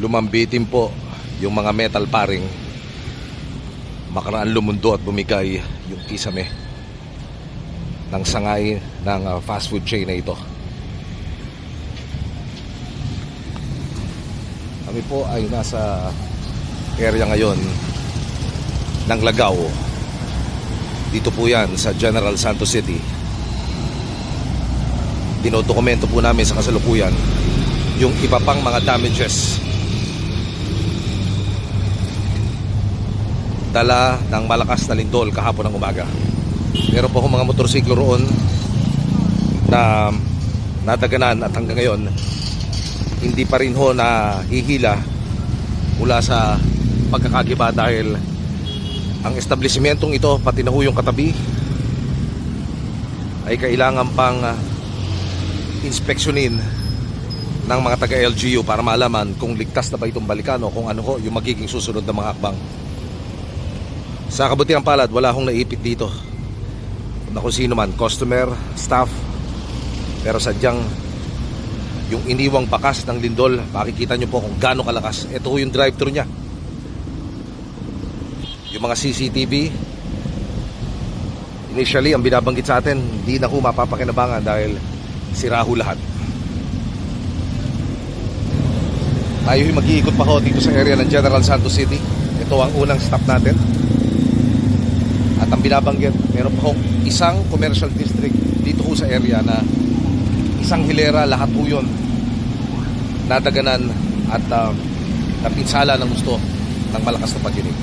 lumambitin po yung mga metal paring, makaraan lumundo at bumigay yung kisame ng sangay ng fast food chain na ito. Kami po ay nasa area ngayon ng Lagaw. Dito po yan sa General Santos City. Dinodokumento po namin sa kasalukuyan yung iba pang mga damages dala ng malakas na lindol kahapon ng umaga. Meron po akong mga motorsiklo roon na nadaganan at hanggang ngayon hindi pa rin ho na hihila mula sa pagkakagiba dahil ang establishmentong ito pati na ho yung katabi ay kailangan pang inspeksyonin ng mga taga LGU para malaman kung ligtas na ba itong balikan o kung ano ho yung magiging susunod na mga akbang. Sa kabutiang palad, wala akong naipit dito na kung sino man, customer, staff, pero sadyang yung iniwang bakas ng lindol, makikita nyo po kung gaano kalakas. Ito yung drive-thru nya. Yung mga CCTV, initially ang binabanggit sa atin, hindi na ho mapapakinabangan dahil sira ho lahat. Tayo yung mag-iikot pa ho dito sa area ng General Santos City. Ito ang unang stop natin. At ang binabanggit, meron pa ho isang commercial district dito ho sa area na isang hilera, lahat po yun nadaganan at napinsala ng gusto ng malakas na pagdinig.